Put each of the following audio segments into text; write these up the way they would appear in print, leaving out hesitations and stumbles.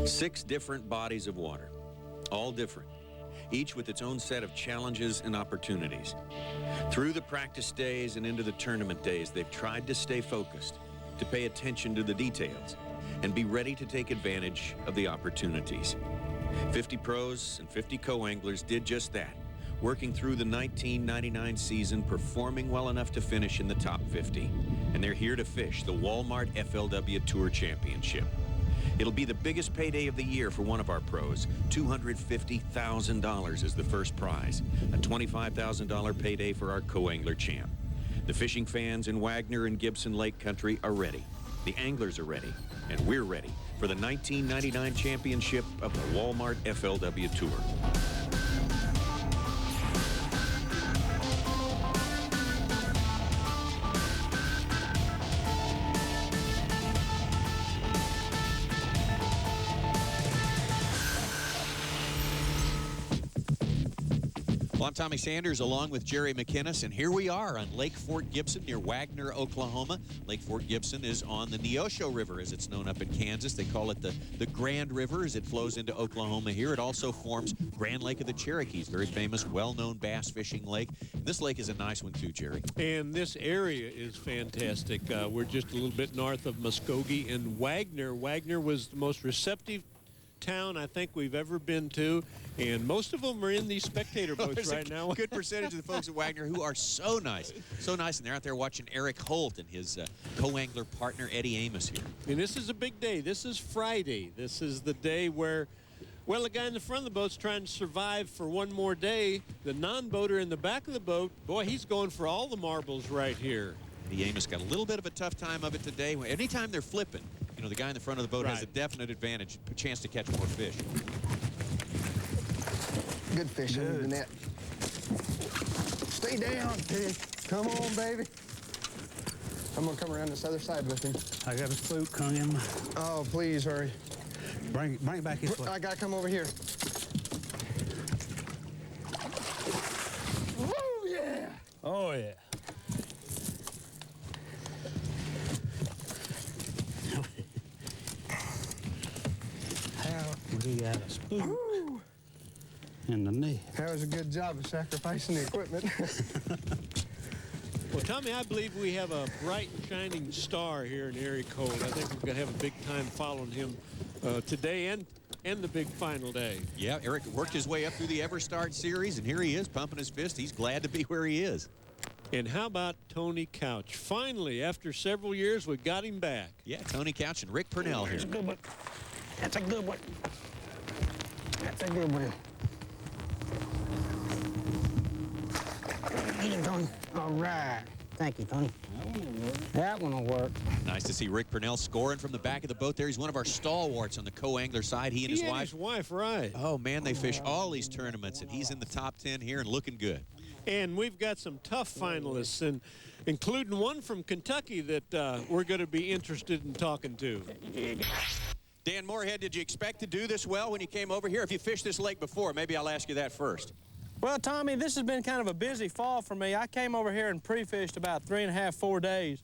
6 different bodies of water, all different, each with its own set of challenges and opportunities. Through the practice days and into the tournament days, they've tried to stay focused, to pay attention to the details, and be ready to take advantage of the opportunities. 50 pros and 50 co-anglers did just that, working through the 1999 season, performing well enough to finish in the top 50. And they're here to fish the Walmart FLW Tour Championship. It'll be the biggest payday of the year for one of our pros. $250,000 is the first prize, a $25,000 payday for our co-angler champ. The fishing fans in Wagner and Gibson Lake Country are ready. The anglers are ready, and we're ready for the 1999 championship of the Walmart FLW Tour. Well, I'm Tommy Sanders along with Jerry McInnes, and here we are on Lake Fort Gibson near Wagner, Oklahoma. Lake Fort Gibson is on the Neosho River, as it's known up in Kansas. They call it the Grand River as it flows into Oklahoma here. It also forms Grand Lake of the Cherokees, very famous, well-known bass fishing lake. And this lake is a nice one too, Jerry. And this area is fantastic. We're just a little bit north of Muskogee and Wagner. Wagner was the most receptive town I think we've ever been to, and most of them are in these spectator boats right now. Good percentage of the folks at Wagner who are so nice, and they're out there watching Eric Holt and his co-angler partner Eddie Amos here. And this is a big day. This is Friday. This is the day where, well, the guy in the front of the boat's trying to survive for one more day. The non-boater in the back of the boat, boy, he's going for all the marbles right here. Eddie Amos got a little bit of a tough time of it today. Anytime they're flipping, you know, the guy in the front of the boat has a definite advantage, a chance to catch more fish. Good fish in the net. Stay down, pig. Come on, baby. I'm gonna come around this other side with him. I got a spook on him. Oh, please hurry. Bring it back this way. I gotta come over here. Oh, yeah. Oh, yeah. We got a spook in the net. That was a good job of sacrificing the equipment. Well, Tommy, I believe we have a bright and shining star here in Eric Holt. I think we're going to have a big time following him today and the big final day. Yeah, Eric worked his way up through the EverStart series, and here he is pumping his fist. He's glad to be where he is. And how about Tony Couch? Finally, after several years, we got him back. Yeah, Tony Couch and Rick Purnell here. That's a good one. That's a good one. That's a good one. Get him, Tony. All right. Thank you, Tony. That one will work. Nice to see Rick Purnell scoring from the back of the boat there. He's one of our stalwarts on the co-angler side. He and his wife. Right. Oh, man, they fish all these tournaments, and he's in the top 10 here and looking good. And we've got some tough finalists, and including one from Kentucky that we're going to be interested in talking to. Dan Moorhead, did you expect to do this well when you came over here? If you fished this lake before, maybe I'll ask you that first. Well, Tommy, this has been kind of a busy fall for me. I came over here and pre-fished about 3.5, 4 days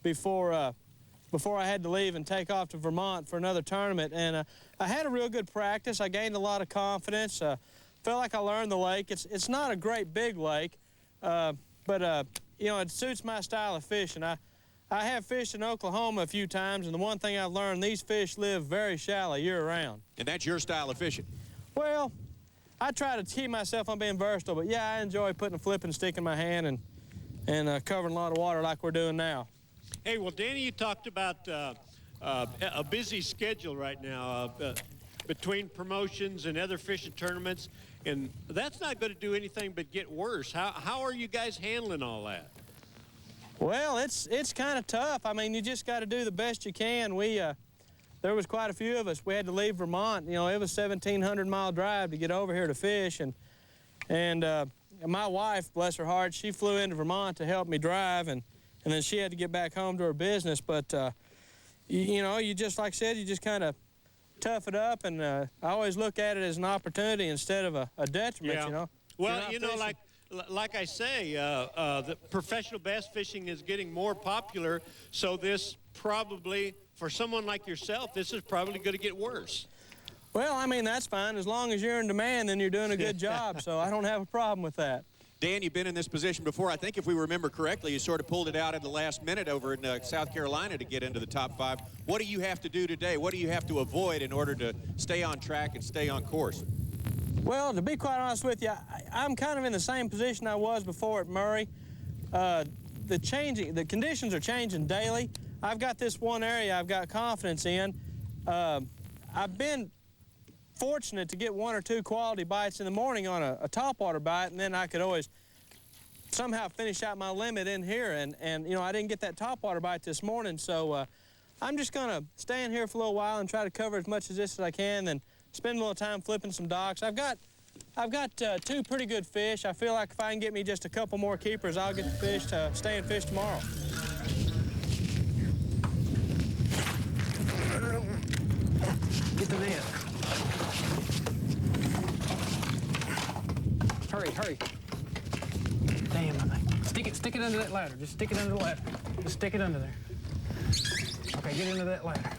before I had to leave and take off to Vermont for another tournament. And I had a real good practice. I gained a lot of confidence. Felt like I learned the lake. It's not a great big lake, but you know, it suits my style of fishing. I have fished in Oklahoma a few times, and the one thing I've learned, these fish live very shallow year-round. And that's your style of fishing? Well, I try to keep myself on being versatile, but yeah, I enjoy putting a flipping stick in my hand and covering a lot of water like we're doing now. Hey, well, Danny, you talked about a busy schedule right now between promotions and other fishing tournaments, and that's not going to do anything but get worse. How are you guys handling all that? Well, it's kind of tough. I mean, you just got to do the best you can. There was quite a few of us. We had to leave Vermont. You know, it was a 1,700-mile drive to get over here to fish, and my wife, bless her heart, she flew into Vermont to help me drive, and then she had to get back home to her business. But you know, you just, like I said, you just kind of tough it up, and I always look at it as an opportunity instead of a detriment. Yeah. You know. Well, you know, like I say, the professional bass fishing is getting more popular, so this probably, for someone like yourself, this is probably going to get worse. Well, I mean, that's fine. As long as you're in demand, then you're doing a good job, so I don't have a problem with that. Dan, you've been in this position before. I think if we remember correctly, you sort of pulled it out at the last minute over in South Carolina to get into the top 5. What do you have to do today? What do you have to avoid in order to stay on track and stay on course? Well, to be quite honest with you, I'm kind of in the same position I was before at Murray. The conditions are changing daily. I've got this one area I've got confidence in. I've been fortunate to get 1 or 2 quality bites in the morning on a topwater bite, and then I could always somehow finish out my limit in here. And you know, I didn't get that topwater bite this morning, so I'm just going to stay in here for a little while and try to cover as much of this as I can, and spend a little time flipping some docks. I've got 2 pretty good fish. I feel like if I can get me just a couple more keepers, I'll get the fish to stay and fish tomorrow. Get the net. Hurry, hurry. Damn, I think. Stick it under that ladder. Just stick it under the ladder. Just stick it under there. Okay, get into that ladder.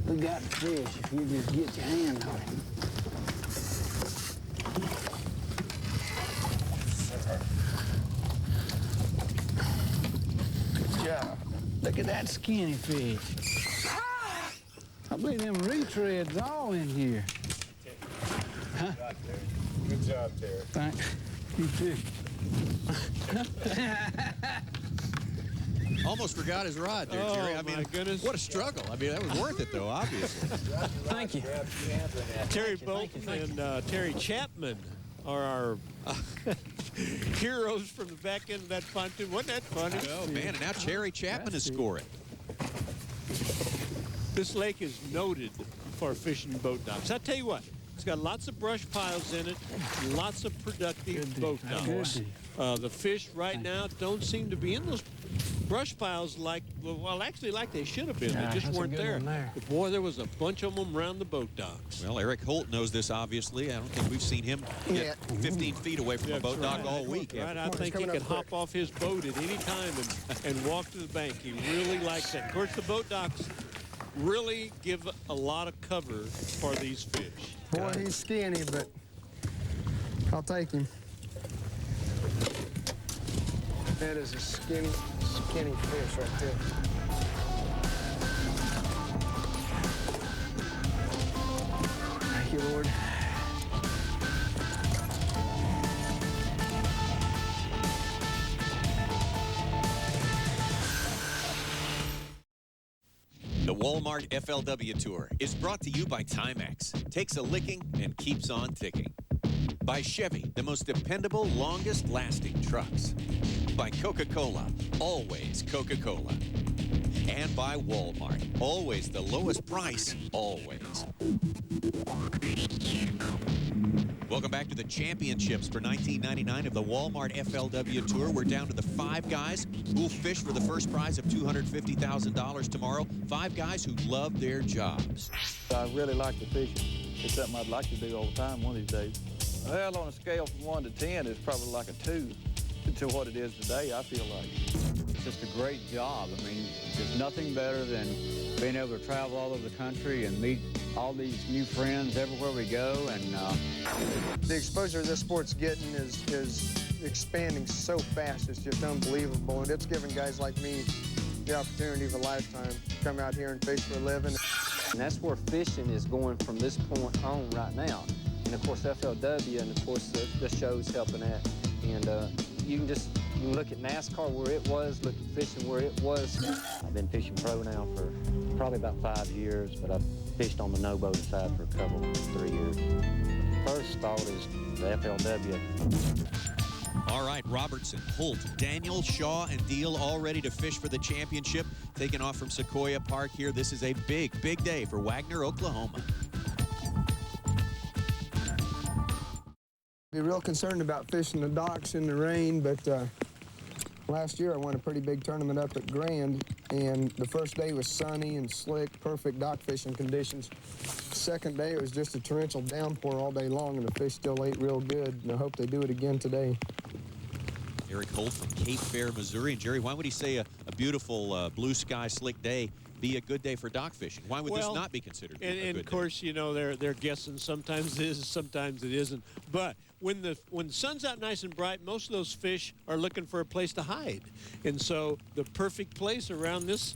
We got the fish if you just get your hand on him. Good job. Look at that skinny fish. I believe them retreads all in here. Huh? Good job, Terry. Thanks. You too. Almost forgot his rod there, Jerry. Oh, I mean, my goodness. what a struggle. I mean, that was worth it, though, obviously. Thank you. Terry Bolton and Terry Chapman are our heroes from the back end of that pontoon. Wasn't that funny? Oh, man, and now Terry Chapman is scoring. This lake is noted for fishing boat docks. I tell you what, it's got lots of brush piles in it, lots of productive boat docks. The fish right now don't seem to be in those brush piles like, well, actually like they should have been. Yeah, they just that's a weren't good there. one there. But boy, there was a bunch of them around the boat docks. Well, Eric Holt knows this, obviously. I don't think we've seen him get 15 feet away from a boat dock all week. Right, I think he could hop off his boat at any time and walk to the bank. He really likes that. Of course, the boat docks really give a lot of cover for these fish. Boy, he's skinny, but I'll take him. That is a skinny fish right there. Thank you, Lord. The Walmart FLW Tour is brought to you by Timex. Takes a licking and keeps on ticking. By Chevy, the most dependable, longest-lasting trucks. By Coca-Cola, always Coca-Cola. And by Walmart, always the lowest price, always. Welcome back to the championships for 1999 of the Walmart FLW Tour. We're down to the 5 guys who'll fish for the first prize of $250,000 tomorrow. 5 guys who love their jobs. I really like the fishing. It's something I'd like to do all the time one of these days. Well, on a scale from 1 to 10, it's probably like a 2 to what it is today, I feel like. It's just a great job. I mean, there's nothing better than being able to travel all over the country and meet all these new friends everywhere we go. And The exposure this sport's getting is expanding so fast. It's just unbelievable, and it's giving guys like me the opportunity of a lifetime to come out here and fish for a living. And that's where fishing is going from this point on right now. And of course FLW, and of course the show's helping that. And you can look at NASCAR where it was, look at fishing where it was. I've been fishing pro now for probably about 5 years, but I've fished on the no-boat side for 3 years. First thought is the FLW. All right, Robertson, Holt, Daniel, Shaw, and Deal all ready to fish for the championship. Taking off from Sequoia Park here. This is a big, big day for Wagner, Oklahoma. Be real concerned about fishing the docks in the rain, but last year I won a pretty big tournament up at Grand, and the first day was sunny and slick, perfect dock fishing conditions. Second day it was just a torrential downpour all day long, and the fish still ate real good, and I hope they do it again today. Eric Holt from Cape Fear, Missouri. And Jerry, why would he say a beautiful blue sky, slick day be a good day for dock fishing? Why would this not be considered a good day? And of course, you know, they're guessing. Sometimes it is, sometimes it isn't. But when the sun's out nice and bright, most of those fish are looking for a place to hide. And so the perfect place around this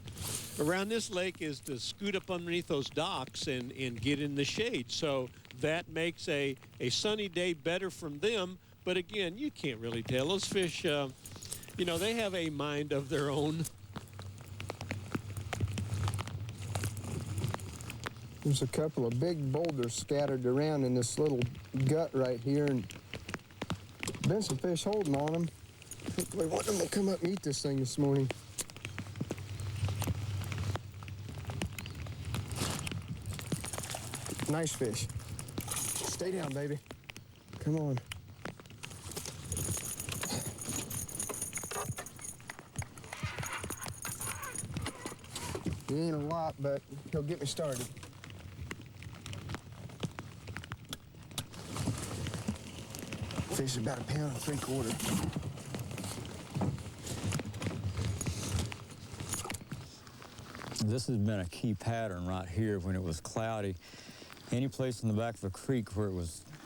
lake is to scoot up underneath those docks and get in the shade. So that makes a sunny day better from them. But again, you can't really tell. Those fish, you know, they have a mind of their own. There's a couple of big boulders scattered around in this little gut right here, and been some fish holding on them. I think we want them to come up and eat this thing this morning. Nice fish. Stay down, baby. Come on. He ain't a lot, but he'll get me started. Fish is about 1.75 pounds. This has been a key pattern right here when it was cloudy. Any place in the back of a creek where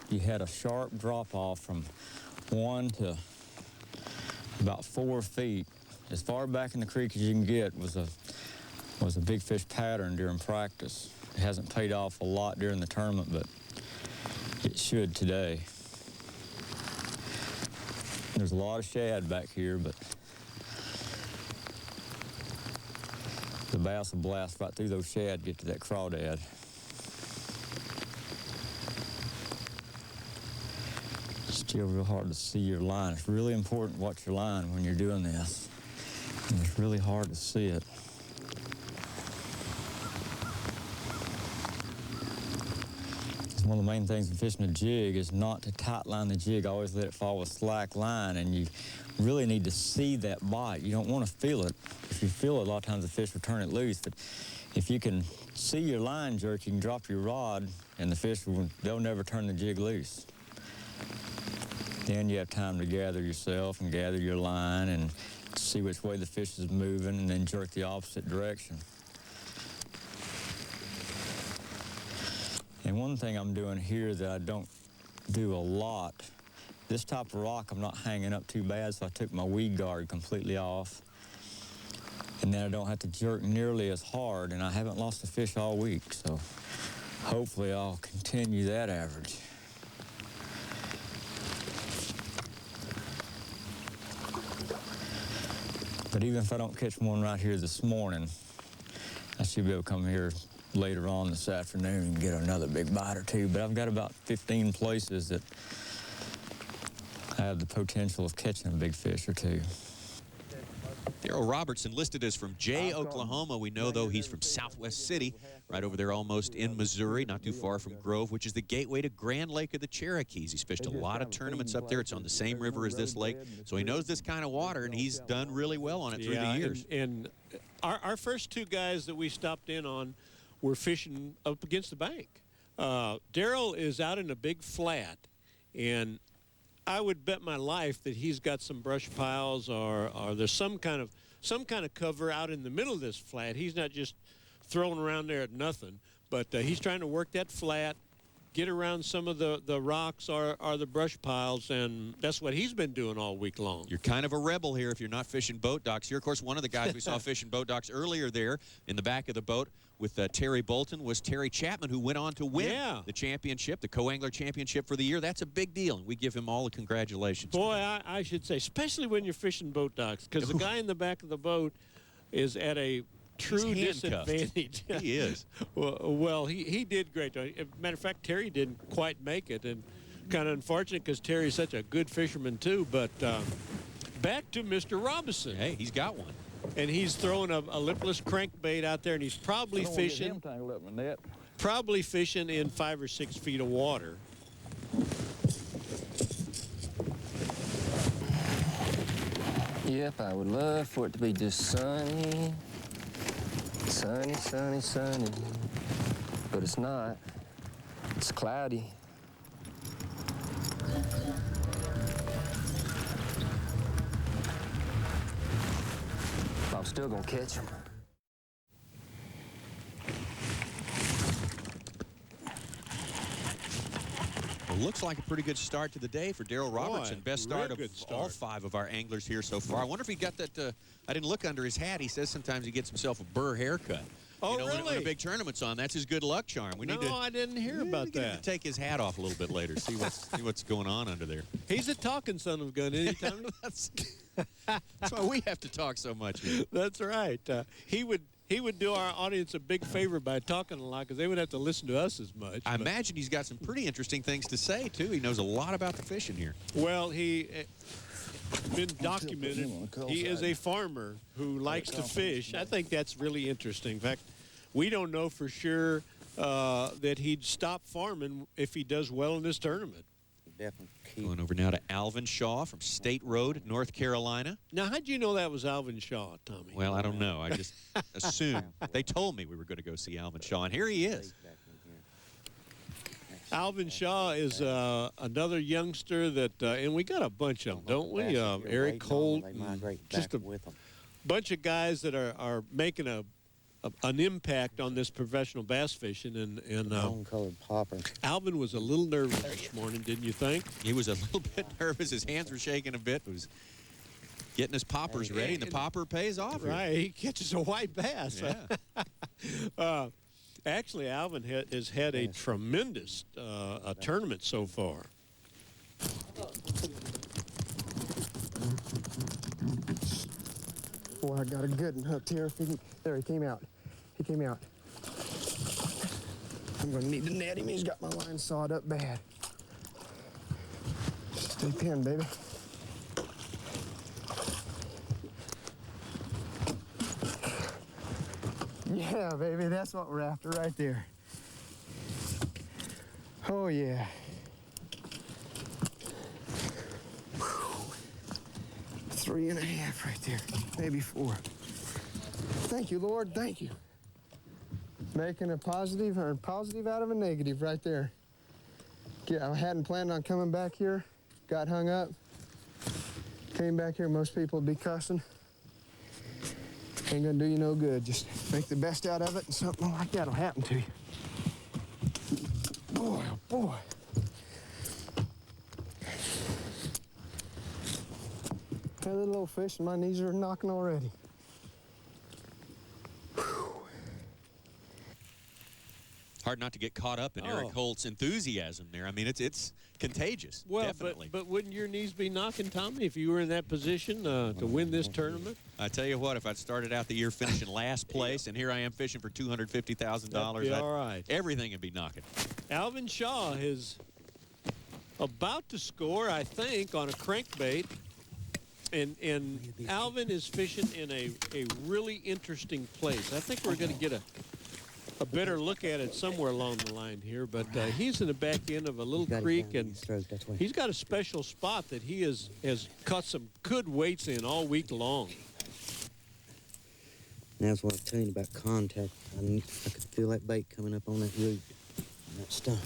you had a sharp drop off from 1 to about 4 feet, as far back in the creek as you can get, was a big fish pattern during practice. It hasn't paid off a lot during the tournament, but it should today. There's a lot of shad back here, but the bass will blast right through those shad, get to that crawdad. Still real hard to see your line. It's really important to watch your line when you're doing this. And it's really hard to see it. One of the main things in fishing a jig is not to tight line the jig. Always let it fall with slack line, and you really need to see that bite. You don't want to feel it. If you feel it, a lot of times the fish will turn it loose. But if you can see your line jerk, you can drop your rod, and the fish they'll never turn the jig loose. Then you have time to gather yourself and gather your line and see which way the fish is moving, and then jerk the opposite direction. And one thing I'm doing here that I don't do a lot, this type of rock I'm not hanging up too bad, so I took my weed guard completely off. And then I don't have to jerk nearly as hard, and I haven't lost a fish all week, so hopefully I'll continue that average. But even if I don't catch one right here this morning, I should be able to come here later on this afternoon and get another big bite or two. But I've got about 15 places that have the potential of catching a big fish or two. Darryl Robertson listed as from Jay, Oklahoma. We know, though, he's from Southwest City, right over there almost in Missouri, not too far from Grove, which is the gateway to Grand Lake of the Cherokees. He's fished a lot of tournaments up there. It's on the same river as this lake, so he knows this kind of water, and he's done really well on it through the years. And our first two guys that we stopped in on were fishing up against the bank. Darryl is out in a big flat, and I would bet my life that he's got some brush piles or there's some kind of cover out in the middle of this flat. He's not just throwing around there at nothing, but he's trying to work that flat, get around some of the rocks or the brush piles, and that's what he's been doing all week long. You're kind of a rebel here if you're not fishing boat docks. You're, of course, one of the guys we saw fishing boat docks earlier there in the back of the boat with Terry Bolton was Terry Chapman, who went on to win the championship, the co-angler championship for the year. That's a big deal, and we give him all the congratulations. Boy, I should say, especially when you're fishing boat docks, because the guy in the back of the boat is at a true disadvantage. He is. Well, he did great. As a matter of fact, Terry didn't quite make it, and kind of unfortunate because Terry's such a good fisherman too. But back to Mr. Robinson. Hey, he's got one. And he's throwing a lipless crankbait out there, and he's probably fishing in 5 or 6 feet of water. Yep, I would love for it to be just sunny. Sunny, sunny, sunny. But it's not. It's cloudy. I'm still gonna catch them. Well, looks like a pretty good start to the day for Daryl Robertson. Best start of all 5 of our anglers here so far. I wonder if he got that. I didn't look under his hat. He says sometimes he gets himself a burr haircut. Oh, you know, really? when a big tournament's on, that's his good luck charm. We need to. I didn't hear about Get him that. to take his hat off a little bit later. See what's going on under there. He's a talking son of a gun, isn't he, Tommy? That's why we have to talk so much here. That's right. He would do our audience a big favor by talking a lot because they would have to listen to us as much. I imagine he's got some pretty interesting things to say, too. He knows a lot about the fishing here. Well, he been documented. He is a farmer who likes to fish. I think that's really interesting. In fact, we don't know for sure that he'd stop farming if he does well in this tournament. Definitely. Going over now to Alvin Shaw from State Road, North Carolina. Now, how'd you know that was Alvin Shaw, Tommy? Well, I don't know. I just assumed. They told me we were going to go see Alvin Shaw, and here he is. Alvin Shaw is another youngster that, and we got a bunch of them, don't we? Eric Holt, just a bunch of guys that are making an impact on this professional bass fishing. And long-colored popper. Alvin was a little nervous this morning, didn't you think? He was a little bit nervous. His hands were shaking a bit. He was getting his poppers ready, and the popper pays off. Right, he catches a white bass. Yeah. Actually, Alvin has had a tremendous tournament so far. Boy, I got a good one hooked here. There, he came out. He came out. I'm going to need to net him. He's got my line sawed up bad. Stay pinned, baby. Yeah, baby, that's what we're after right there. Oh, yeah. Whew. 3.5 right there, maybe 4. Thank you, Lord, thank you. Making a positive out of a negative right there. Yeah, I hadn't planned on coming back here, got hung up, came back here, most people would be cussing. Ain't gonna do you no good. Just make the best out of it, and something like that'll happen to you. Boy, oh boy. Hey, little old fish, and my knees are knocking already. Hard not to get caught up in Eric Holt's enthusiasm there. I mean, it's contagious, well, definitely. But wouldn't your knees be knocking, Tommy, if you were in that position to win this tournament? I tell you what, if I'd started out the year finishing last place, and here I am fishing for $250,000, all right. Everything would be knocking. Alvin Shaw is about to score, I think, on a crankbait. And Alvin is fishing in a really interesting place. I think we're going to get a better look at it somewhere along the line here, but he's in the back end of a little creek, and he's got a special spot that he has caught some good weights in all week long. That's what I was telling you about contact. I could feel that bait coming up on that root, that stump.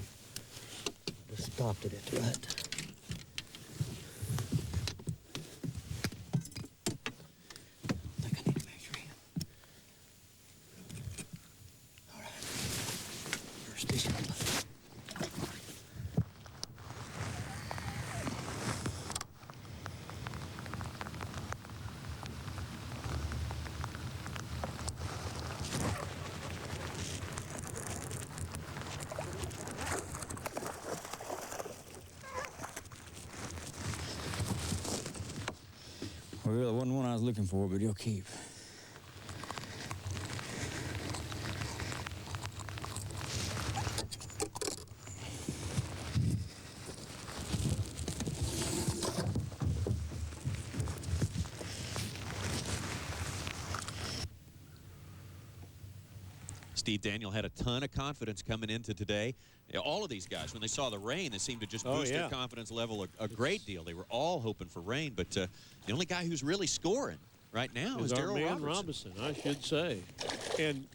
I just stopped it at the right time. Well, it wasn't one I was looking for, but you'll keep. Steve Daniel had a ton of confidence coming into today. All of these guys, when they saw the rain, they seemed to just boost their confidence level a great deal. They were all hoping for rain, but the only guy who's really scoring right now is Daryl Robertson, I should say. And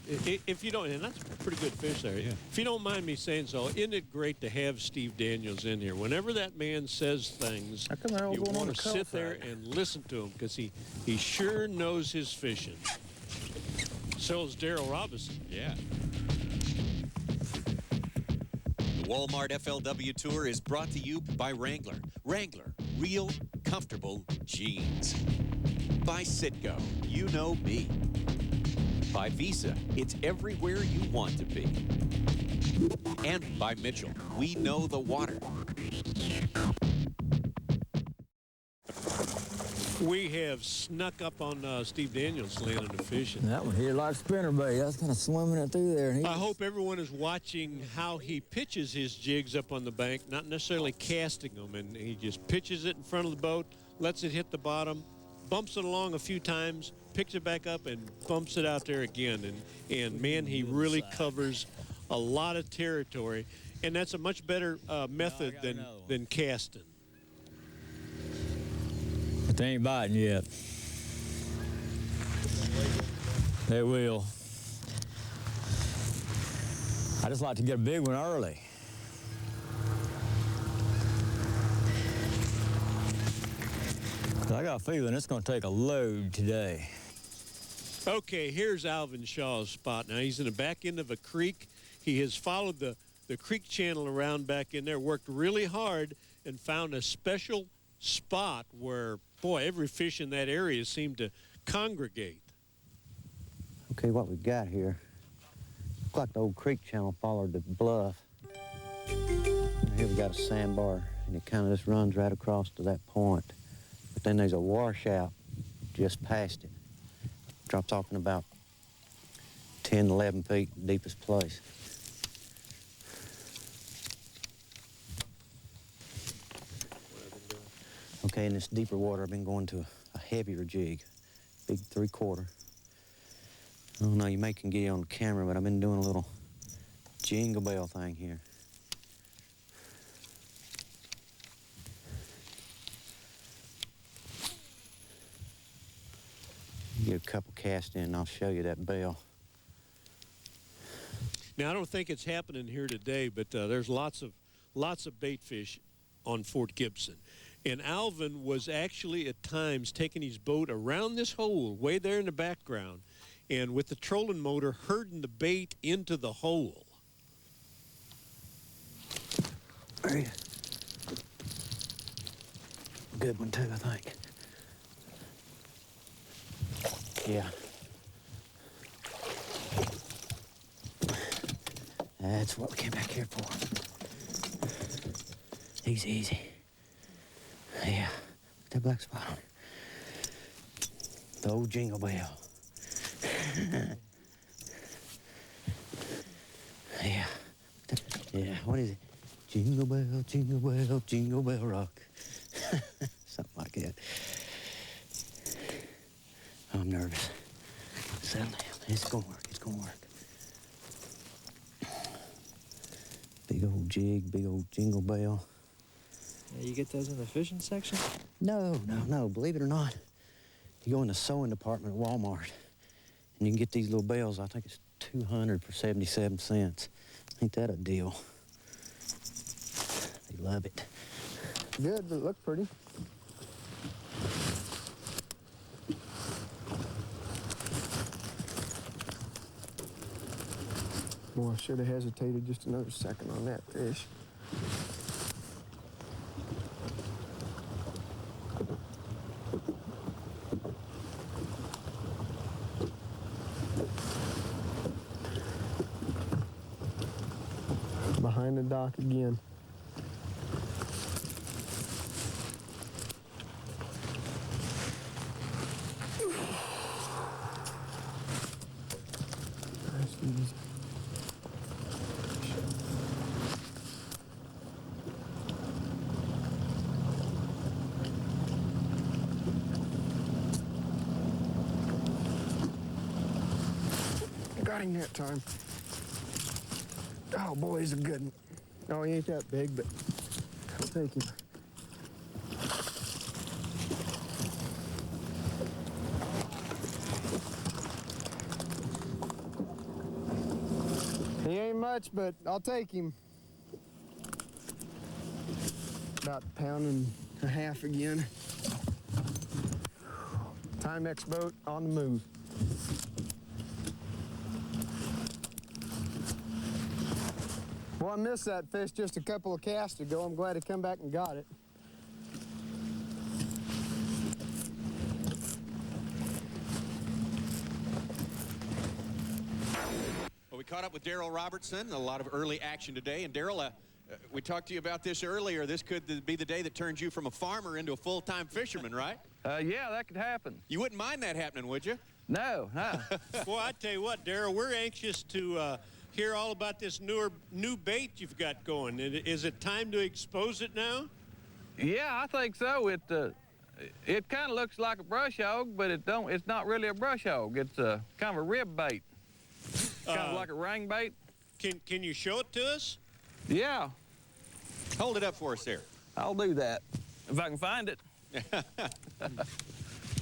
if you don't, and that's a pretty good fish there. Yeah. If you don't mind me saying so, isn't it great to have Steve Daniels in here? Whenever that man says things, you want to sit there and listen to him because he sure knows his fishing. So is Daryl Robinson. Yeah. Walmart FLW Tour is brought to you by Wrangler. Wrangler, real, comfortable jeans. By Citgo, you know me. By Visa, it's everywhere you want to be. And by Mitchell, we know the water. We have snuck up on Steve Daniels landing a fish. That one here like spinnerbait. That's kind of swimming it through there. I hope everyone is watching how he pitches his jigs up on the bank, not necessarily casting them. And he just pitches it in front of the boat, lets it hit the bottom, bumps it along a few times, picks it back up, and bumps it out there again. And man, he really covers a lot of territory. And that's a much better method than casting. But they ain't biting yet. They will. I just like to get a big one early. I got a feeling it's going to take a load today. Okay, here's Alvin Shaw's spot. Now, he's in the back end of a creek. He has followed the creek channel around back in there, worked really hard, and found a special spot where, boy, every fish in that area seemed to congregate. Okay, what we've got here, looks like the old creek channel followed the bluff. And here we got a sandbar, and it kind of just runs right across to that point. But then there's a washout just past it. Drops off in about 10, 11 feet, deepest place. Okay, in this deeper water, I've been going to a heavier jig, big 3/4. I don't know, you may can get it on camera, but I've been doing a little jingle bell thing here. Get a couple casts in, and I'll show you that bell. Now, I don't think it's happening here today, but there's lots of bait fish on Fort Gibson. And Alvin was actually at times taking his boat around this hole way there in the background, and with the trolling motor herding the bait into the hole. There good one too, I think. Yeah. That's what we came back here for. Easy, easy. Yeah, that black spot on it. The old jingle bell. Yeah. Yeah, what is it? Jingle bell, jingle bell, jingle bell rock. Something like that. I'm nervous. Settle down. It's gonna work. It's gonna work. Big old jig, big old jingle bell. Yeah, you get those in the fishing section? No. Believe it or not, you go in the sewing department at Walmart, and you can get these little bells. I think it's $200 for 77 cents. Ain't that a deal? They love it. Good, but it looked pretty. Boy, I should have hesitated just another second on that fish. Behind the dock again. That's easy. Got him that time. Oh boy, he's a good one. Oh, he ain't that big, but I'll take him. He ain't much, but I'll take him. About a pound and a half again. Timex boat on the move. Well, I missed that fish just a couple of casts ago. I'm glad to come back and got it. Well, we caught up with Daryl Robertson. A lot of early action today. And Daryl, we talked to you about this earlier. This could be the day that turns you from a farmer into a full-time fisherman, right? Yeah, that could happen. You wouldn't mind that happening, would you? No, no. Well, I tell you what, Daryl, we're anxious to hear all about this new bait you've got going. Is it time to expose it now? Yeah, I think so. It kind of looks like a brush hog, but it's not really a brush hog. It's kind of a rib bait. Kind of like a ring bait. Can you show it to us? Yeah. Hold it up for us there. I'll do that, if I can find it.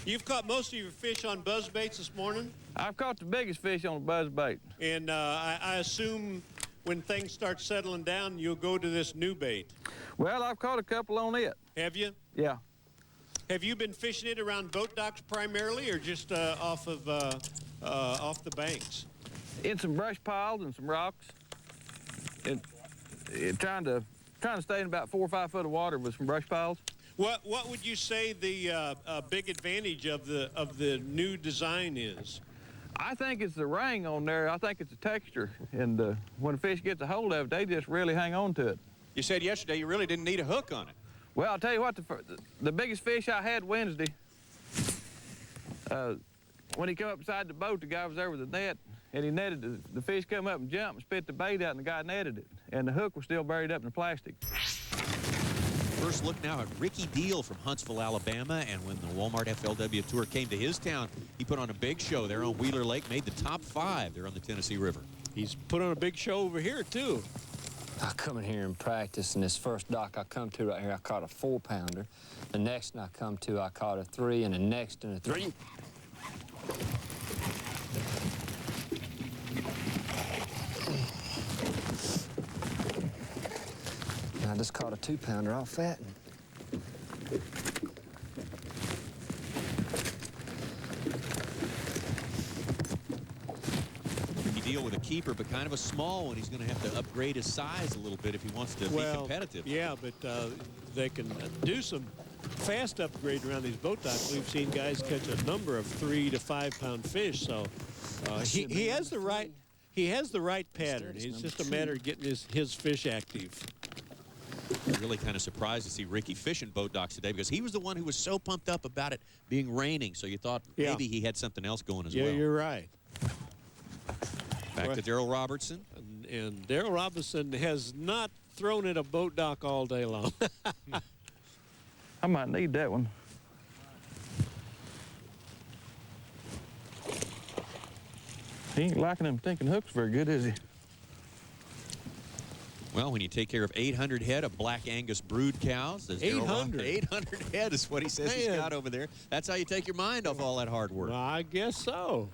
You've caught most of your fish on buzz baits this morning? I've caught the biggest fish on a buzz bait. And I assume when things start settling down, you'll go to this new bait. Well, I've caught a couple on it. Have you? Yeah. Have you been fishing it around boat docks primarily, or just off the banks? In some brush piles and some rocks. Trying to stay in about 4 or 5 foot of water with some brush piles. What would you say the big advantage of the new design is? I think it's the ring on there. I think it's the texture. And when a fish gets a hold of it, they just really hang on to it. You said yesterday you really didn't need a hook on it. Well, I'll tell you what, the biggest fish I had Wednesday, when he come up beside the boat, the guy was there with the net, and he netted the fish come up and jumped and spit the bait out, and the guy netted it. And the hook was still buried up in the plastic. First look now at Ricky Deal from Huntsville, Alabama. And when the Walmart FLW Tour came to his town, he put on a big show there on Wheeler Lake, made the top 5 there on the Tennessee River. He's put on a big show over here, too. I come in here and practice, and this first dock I come to right here, I caught a 4-pounder. The next one I come to, I caught a 3, and the next one a 3. And I just caught a 2-pounder off that. Deal with a keeper, but kind of a small one. He's going to have to upgrade his size a little bit if he wants to be competitive. Yeah, but they can do some fast upgrade around these boat docks. We've seen guys catch a number of 3 to 5 pound fish. So he has the right pattern. It's just a matter of getting his fish active. I'm really kind of surprised to see Ricky fishing boat docks today, because he was the one who was so pumped up about it being raining. So you thought maybe he had something else going as well. Yeah, you're right. Back to Daryl Robertson. And Daryl Robertson has not thrown at a boat dock all day long. I might need that one. He ain't liking them thinking hooks very good, is he? Well, when you take care of 800 head of black Angus brood cows, 800 head is what he says he's got over there. That's how you take your mind off all that hard work. Well, I guess so.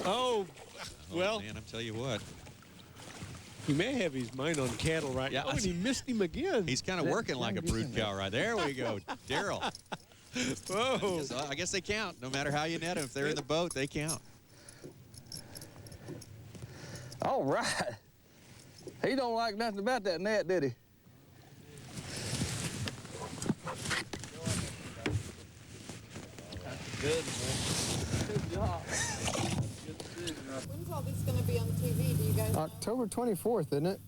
Oh, well. Man, I'm tell you what. He may have his mind on cattle right now. Oh, and he missed him again. He's kind of working like a brood cow right there. We go. Daryl. Whoa. I guess they count. No matter how you net them, if they're in the boat, they count. All right. He don't like nothing about that net, did he? Good, man. Good job. When's all this going to be on TV? Do you guys know? October 24th, isn't it?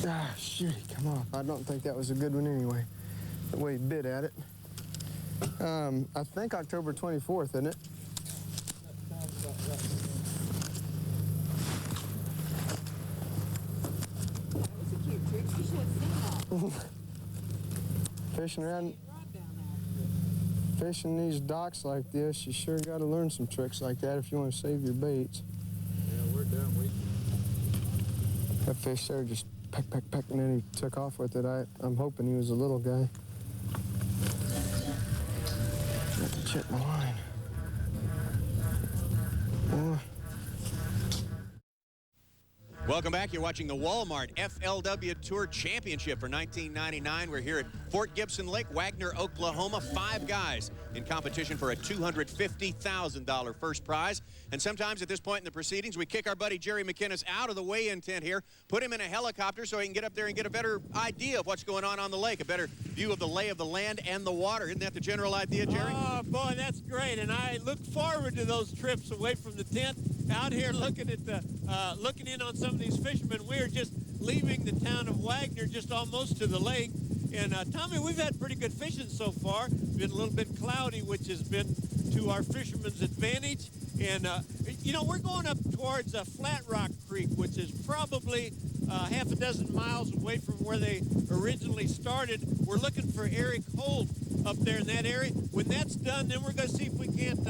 Ah, shoot, come on. I don't think that was a good one anyway, the way he bit at it. I think October 24th, isn't it? That was a cute trick. You should have seen that. Fishing around, fishing these docks like this, you sure got to learn some tricks like that if you want to save your baits. Yeah, we're done. That fish there just peck, peck, peck, and then he took off with it. I'm hoping he was a little guy. Got to check my line. Welcome back. You're watching the Walmart FLW Tour Championship for 1999. We're here at Fort Gibson Lake, Wagner, Oklahoma. 5 guys in competition for a $250,000 first prize. And sometimes at this point in the proceedings, we kick our buddy Jerry McInnes out of the weigh-in tent here, put him in a helicopter so he can get up there and get a better idea of what's going on the lake, a better view of the lay of the land and the water. Isn't that the general idea, Jerry? Oh, boy, that's great. And I look forward to those trips away from the tent, out here looking at the, looking in on some of these fishermen. We're just leaving the town of Wagner, just almost to the lake. And Tommy, we've had pretty good fishing so far. Been a little bit cloudy, which has been to our fishermen's advantage. And, you know, we're going up towards Flat Rock Creek, which is probably half a dozen miles away from where they originally started. We're looking for Eric Holt up there in that area. When that's done, then we're going to see if we can't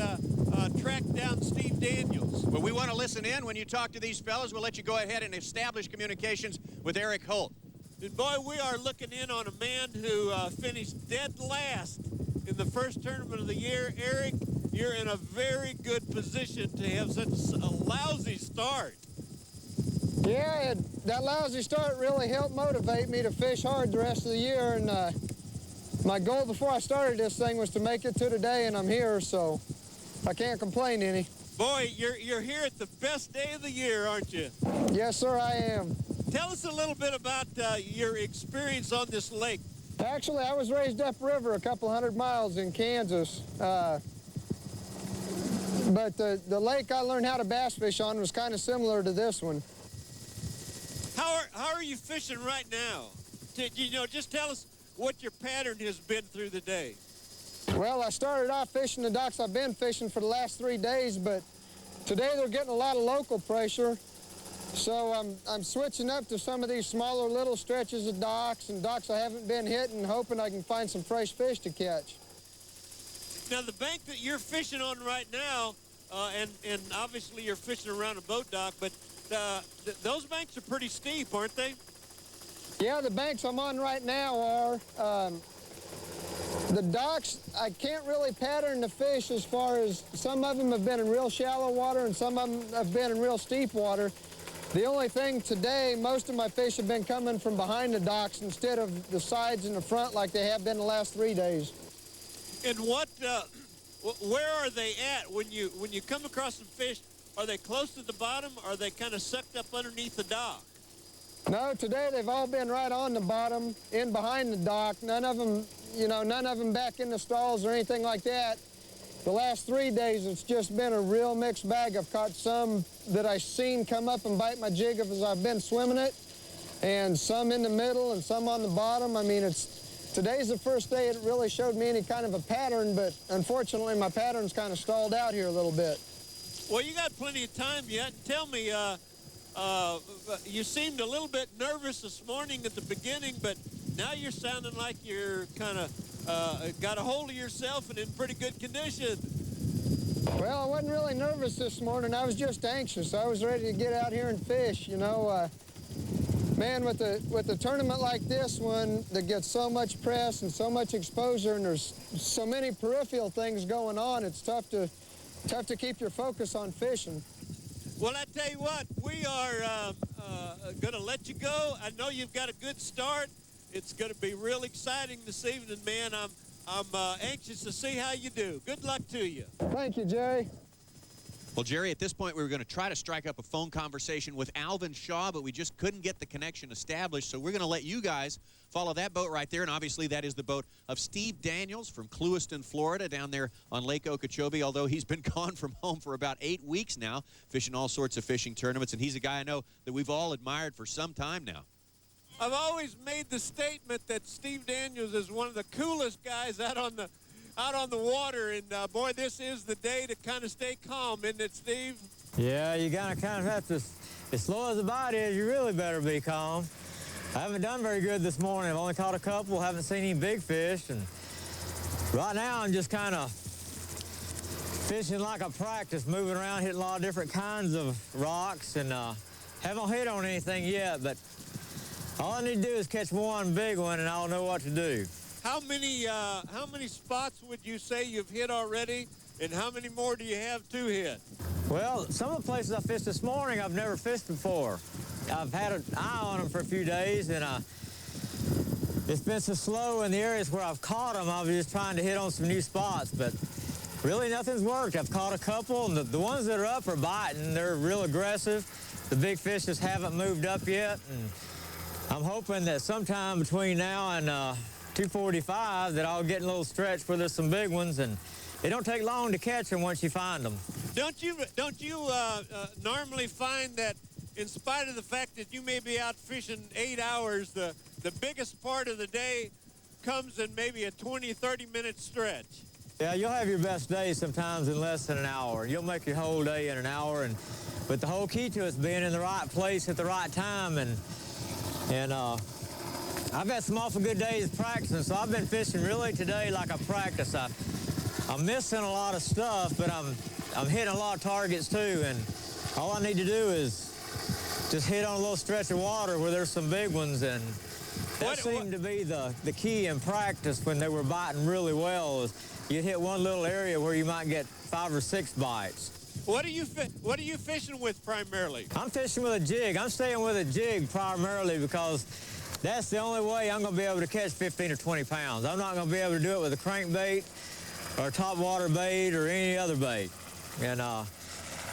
track down Steve Daniels. Well, we want to listen in. When you talk to these fellas, we'll let you go ahead and establish communications with Eric Holt. And boy, we are looking in on a man who finished dead last in the first tournament of the year. Eric, you're in a very good position to have such a lousy start. Yeah, that lousy start really helped motivate me to fish hard the rest of the year. And my goal before I started this thing was to make it to today, and I'm here, so I can't complain any. Boy, you're here at the best day of the year, aren't you? Yes, sir, I am. Tell us a little bit about your experience on this lake. Actually, I was raised upriver a couple 100 miles in Kansas. But the lake I learned how to bass fish on was kind of similar to this one. How are you fishing right now? You know, just tell us what your pattern has been through the day. Well, I started off fishing the docks I've been fishing for the last 3 days, but today they're getting a lot of local pressure. So I'm switching up to some of these smaller little stretches of docks and docks I haven't been hitting, hoping I can find some fresh fish to catch. Now, the bank that you're fishing on right now, and obviously you're fishing around a boat dock, but those banks are pretty steep, aren't they? Yeah, the banks I'm on right now are. The docks, I can't really pattern the fish as far as some of them have been in real shallow water and some of them have been in real steep water. The only thing today, most of my fish have been coming from behind the docks instead of the sides and the front like they have been the last 3 days. And where are they at when you come across some fish? Are they close to the bottom, or are they kind of sucked up underneath the dock? No, today they've all been right on the bottom, in behind the dock. None of them, you know, none of them back in the stalls or anything like that. The last 3 days, it's just been a real mixed bag. I've caught some that I've seen come up and bite my jig as I've been swimming it, and some in the middle and some on the bottom. I mean, today's the first day it really showed me any kind of a pattern, but unfortunately my pattern's kind of stalled out here a little bit. Well, you got plenty of time yet. Tell me, you seemed a little bit nervous this morning at the beginning, but now you're sounding like you're kind of got a hold of yourself and in pretty good condition. Well, I wasn't really nervous this morning. I was just anxious. I was ready to get out here and fish, you know. Man, with a tournament like this one that gets so much press and so much exposure and there's so many peripheral things going on, it's tough to keep your focus on fishing. Well, I tell you what, we are going to let you go. I know you've got a good start. It's going to be real exciting this evening, man. I'm anxious to see how you do. Good luck to you. Thank you, Jerry. Well, Jerry, at this point, we were going to try to strike up a phone conversation with Alvin Shaw, but we just couldn't get the connection established, so we're going to let you guys follow that boat right there, and obviously that is the boat of Steve Daniels from Clewiston, Florida, down there on Lake Okeechobee, although he's been gone from home for about 8 weeks now, fishing all sorts of fishing tournaments, and he's a guy I know that we've all admired for some time now. I've always made the statement that Steve Daniels is one of the coolest guys out on the water, and boy, this is the day to kind of stay calm, isn't it, Steve? Yeah, you gotta kind of have to, as slow as the bite is, you really better be calm. I haven't done very good this morning. I've only caught a couple, haven't seen any big fish, and right now I'm just kind of fishing like I practice, moving around, hitting a lot of different kinds of rocks, and haven't hit on anything yet, but all I need to do is catch one big one, and I'll know what to do. How many spots would you say you've hit already, and how many more do you have to hit? Well, some of the places I fished this morning I've never fished before. I've had an eye on them for a few days, and it's been so slow in the areas where I've caught them. I was just trying to hit on some new spots, but really nothing's worked. I've caught a couple, and the ones that are up are biting. They're real aggressive. The big fish just haven't moved up yet, and I'm hoping that sometime between now and 2:45 that I'll get in a little stretch where there's some big ones, and it don't take long to catch them once you find them. Don't you normally find that in spite of the fact that you may be out fishing 8 hours, the biggest part of the day comes in maybe a 20, 30-minute stretch? Yeah, you'll have your best day sometimes in less than an hour. You'll make your whole day in an hour, but the whole key to it is being in the right place at the right time, and I've had some awful good days practicing, so I've been fishing really today like I practice. I'm missing a lot of stuff, but I'm hitting a lot of targets too, and all I need to do is just hit on a little stretch of water where there's some big ones, and that seemed to be the key in practice when they were biting really well. Is you'd hit one little area where you might get 5 or 6 bites. What are you fishing with primarily? I'm fishing with a jig. I'm staying with a jig primarily because that's the only way I'm going to be able to catch 15 or 20 pounds. I'm not going to be able to do it with a crankbait or a top water bait or any other bait. And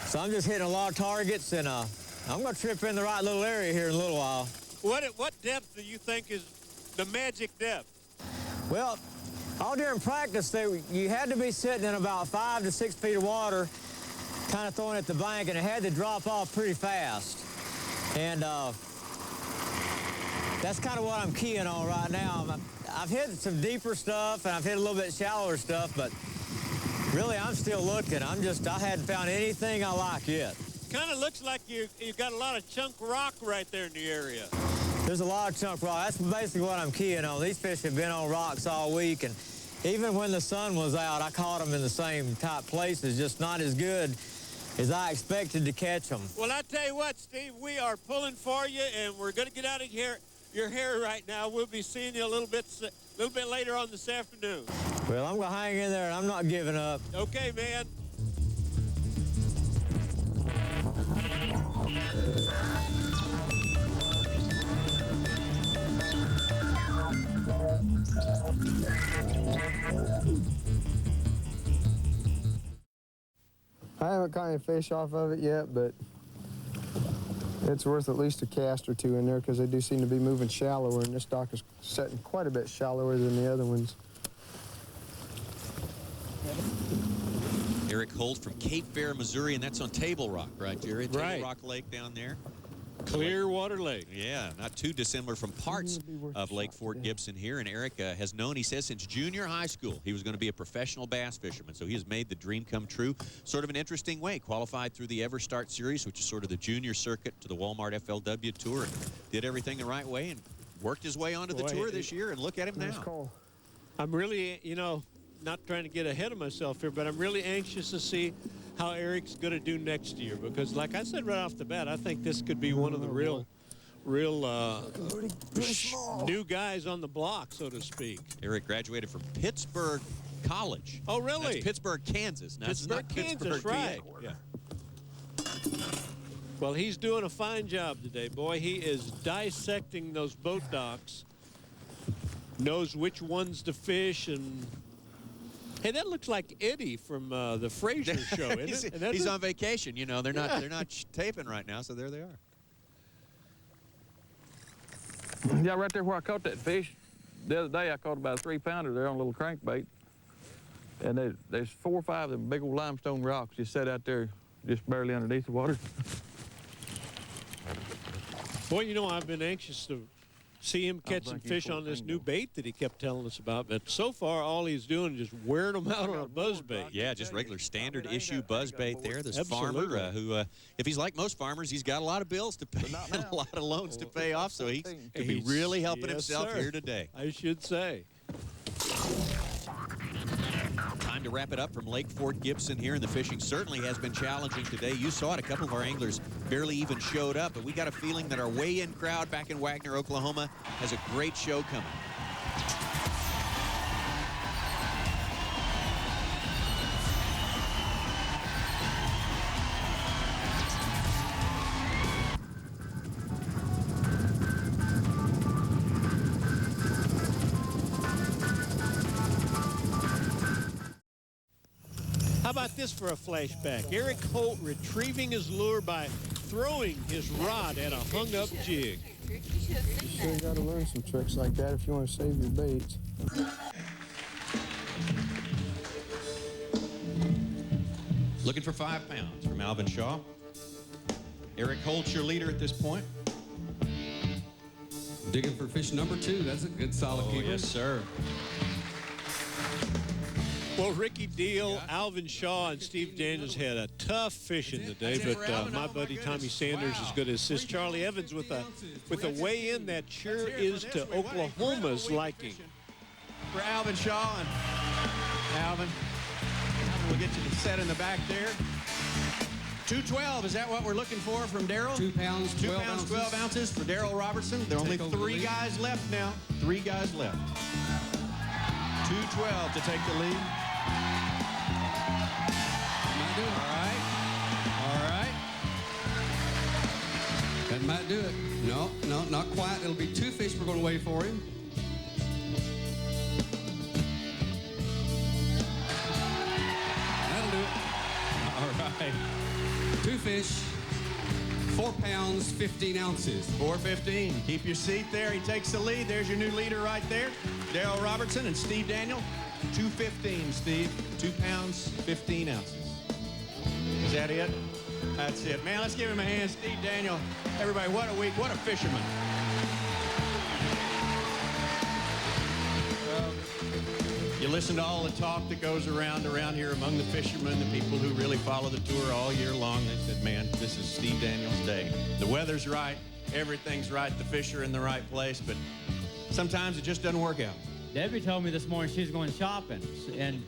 so I'm just hitting a lot of targets, and I'm going to trip in the right little area here in a little while. What depth do you think is the magic depth? Well, all during practice, you had to be sitting in about 5 to 6 feet of water, kind of throwing at the bank, and it had to drop off pretty fast. And that's kind of what I'm keying on right now. I've hit some deeper stuff, and I've hit a little bit shallower stuff, but really I'm still looking. I hadn't found anything I like yet. Kind of looks like you've got a lot of chunk rock right there in the area. There's a lot of chunk rock. That's basically what I'm keying on. These fish have been on rocks all week, and even when the sun was out, I caught them in the same type places, just not as good as I expected to catch them. Well, I tell you what, Steve, we are pulling for you, and we're going to get out of your hair right now. We'll be seeing you a little bit later on this afternoon. Well, I'm going to hang in there, and I'm not giving up. Okay, man. I haven't caught any fish off of it yet, but it's worth at least a cast or two in there because they do seem to be moving shallower, and this dock is setting quite a bit shallower than the other ones. Eric Holt from Cape Fear, Missouri, and that's on Table Rock, right, Jerry? Right. Table Rock Lake down there. Clearwater Lake. Yeah, not too dissimilar from parts of Lake Fort Gibson here. And Eric has known, he says, since junior high school, he was going to be a professional bass fisherman. So he has made the dream come true sort of an interesting way. Qualified through the Ever Start Series, which is sort of the junior circuit, to the Walmart FLW Tour. And did everything the right way and worked his way onto the tour this year. And look at him now. Cool. I'm really, not trying to get ahead of myself here, but I'm really anxious to see how Eric's going to do next year, because like I said right off the bat, I think this could be one of the real new guys on the block, so to speak. Eric graduated from Pittsburgh College. Oh, really? That's Pittsburgh, Kansas. Pittsburgh, Kansas, right. Yeah. Well, he's doing a fine job today. Boy, he is dissecting those boat docks, knows which ones to fish, and hey, that looks like Eddie from the Fraser show, isn't it? He's on vacation, they're not taping right now, so there they are. Yeah, right there where I caught that fish. The other day I caught about a 3-pounder there on a little crankbait. And there's 4 or 5 of them big old limestone rocks just set out there just barely underneath the water. Boy, I've been anxious to see him catching fish on this new bait that he kept telling us about, but so far all he's doing is just wearing them out on a buzz bait. Yeah, just regular standard issue buzz bait there. This farmer who, if he's like most farmers, he's got a lot of bills to pay and a lot of loans to pay off, so he could be really helping himself here today. I should say. Time to wrap it up from Lake Fort Gibson here, and the fishing certainly has been challenging today. You saw it, a couple of our anglers barely even showed up, but we got a feeling that our weigh-in crowd back in Wagner, Oklahoma has a great show coming. about this for a flashback? Eric Holt retrieving his lure by throwing his rod at a hung-up jig. You sure got to learn some tricks like that if you want to save your baits. Looking for 5 pounds from Alvin Shaw. Eric Holt, your leader at this point. Digging for fish number 2. That's a good solid keeper. Yes, sir. Well, Ricky Deal, Alvin Shaw, and Steve Daniels had a tough fishing today, but my buddy Tommy Sanders is going to assist Charlie Evans with a weigh-in that sure is to Oklahoma's liking. For Alvin Shaw, and Alvin will get you set in the back there. 212, is that what we're looking for from Darrell? 2 pounds, 2 pounds, 12 ounces for Darrell Robertson. There are only 3 guys left now. 3 guys left. 212 to take the lead. All right. That might do it. No, not quite. It'll be 2 fish we're going to weigh for him. That'll do it. All right. 2 fish, 4 pounds, 15 ounces. 4:15. Keep your seat there. He takes the lead. There's your new leader right there, Darrell Robertson and Steve Daniel. 2:15, Steve. 2 pounds, 15 ounces. Is that it? That's it. Man, let's give him a hand. Steve Daniel. Everybody, what a week. What a fisherman. You listen to all the talk that goes around here among the fishermen, the people who really follow the tour all year long. They said, man, this is Steve Daniels' day. The weather's right. Everything's right. The fish are in the right place, but sometimes it just doesn't work out. Debbie told me this morning she's going shopping, and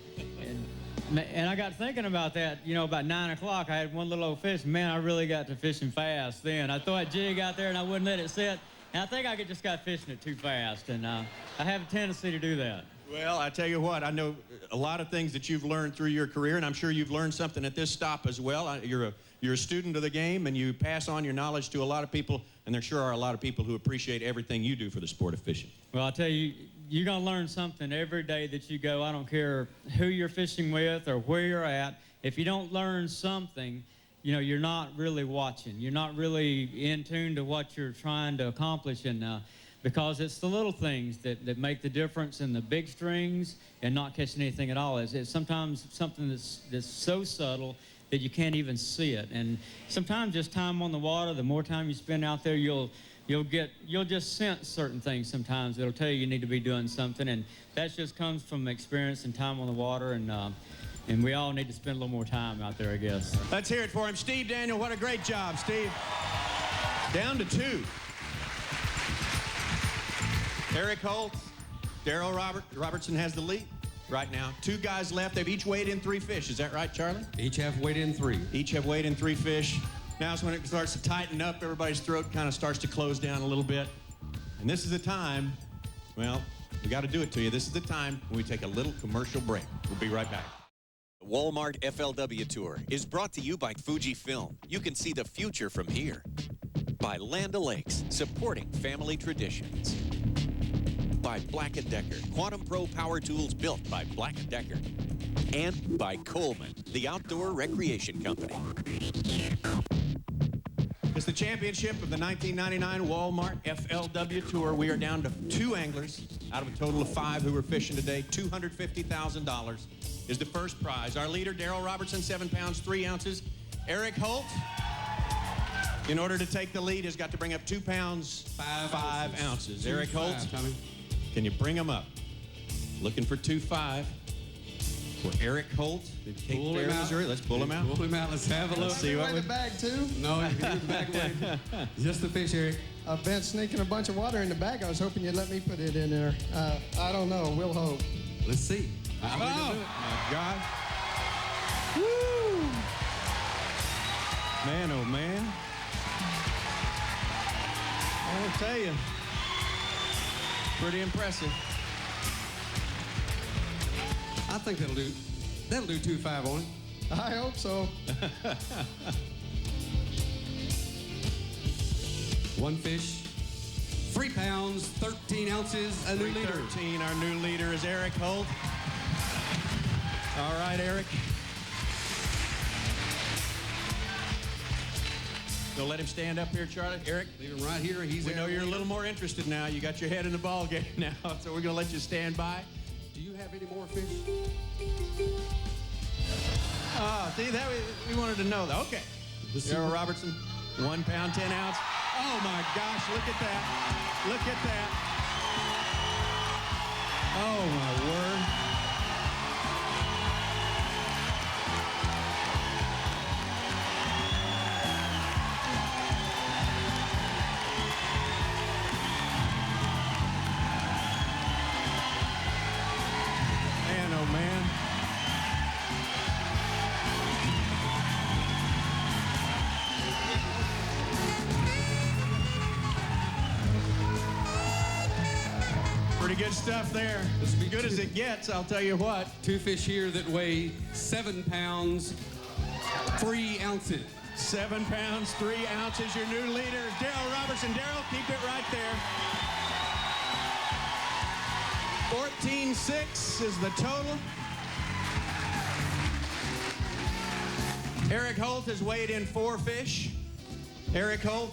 I got thinking about that. You know, about 9 o'clock, I had one little old fish. Man, I really got to fishing fast then. I threw that jig out there, and I wouldn't let it sit. And I think I just got fishing it too fast, and I have a tendency to do that. Well, I tell you what, I know a lot of things that you've learned through your career, and I'm sure you've learned something at this stop as well. You're a student of the game, and you pass on your knowledge to a lot of people, and there sure are a lot of people who appreciate everything you do for the sport of fishing. Well, I'll tell you, you're going to learn something every day that you go. I don't care who you're fishing with or where you're at. If you don't learn something, you know, you're not really watching. You're not really in tune to what you're trying to accomplish, and because it's the little things that make the difference in the big strings and not catching anything at all. It's sometimes something that's so subtle that you can't even see it. And sometimes just time on the water, the more time you spend out there, you'll just sense certain things sometimes that'll tell you need to be doing something, and that just comes from experience and time on the water, and we all need to spend a little more time out there, I guess. Let's hear it for him. Steve Daniel, what a great job, Steve. Down to 2. Eric Holt, Darrell Robertson has the lead right now. 2 guys left. They've each weighed in 3 fish. Is that right, Charlie? Each have weighed in 3. Each have weighed in 3 fish. Now is when it starts to tighten up. Everybody's throat kind of starts to close down a little bit. And this is the time, well, we got to do it to you. This is the time when we take a little commercial break. We'll be right back. The Walmart FLW Tour is brought to you by Fujifilm. You can see the future from here. By Land O'Lakes, supporting family traditions. By Black & Decker, Quantum Pro power tools built by Black & Decker. And by Coleman, the outdoor recreation company. It's the championship of the 1999 Walmart FLW Tour. We are down to 2 anglers out of a total of 5 who were fishing today. $250,000 is the first prize. Our leader, Darrell Robertson, 7 pounds, 3 ounces. Eric Holt, in order to take the lead, has got to bring up 2 pounds, 5 ounces. Eric Holt, can you bring him up? Looking for 2.5 for Eric Holt, Cape Fear, Missouri. Let's pull him out. Pull him out. Let's have a look. Let's see what we... the bag too? No, the bag weight. Just the fish, Eric. I've been sneaking a bunch of water in the bag. I was hoping you'd let me put it in there. I don't know. We'll hope. Let's see. Oh, my God. Woo! Man, oh, man. I'll tell you. Pretty impressive. I think that'll do 2.5 on it. I hope so. 1 fish, 3 pounds, 13 ounces, a new leader. 13, our new leader is Eric Holt. All right, Eric. So let him stand up here, Charlie. Eric? Leave him right here. We know you're a little more interested now. You got your head in the ball game now, so we're going to let you stand by. Do you have any more fish? Oh, see, that we wanted to know that. Okay. Daryl Robertson, 1 pound, 10 ounce. Oh, my gosh, look at that. Look at that. Oh, my word. Man, oh, man. Pretty good stuff there. As good as it gets, I'll tell you what. 2 fish here that weigh 7 pounds, 3 ounces. 7 pounds, 3 ounces. Your new leader, Daryl Robertson. Daryl, keep it right there. 14.6 is the total. Eric Holt has weighed in 4 fish. Eric Holt,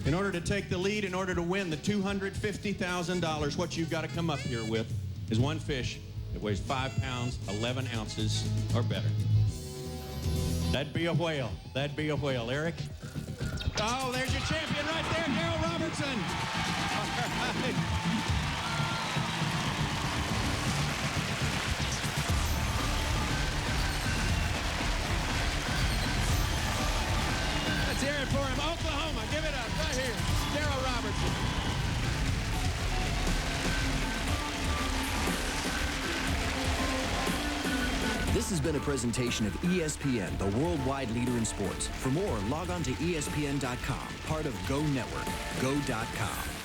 in order to take the lead, in order to win the $250,000, what you've got to come up here with is 1 fish that weighs 5 pounds, 11 ounces, or better. That'd be a whale. That'd be a whale. Eric? Oh, there's your champion right there, Daryl Robertson. All right. Let's hear it for him. Oklahoma, give it up right here. Daryl Robertson. This has been a presentation of ESPN, the worldwide leader in sports. For more, log on to ESPN.com, part of Go Network, go.com.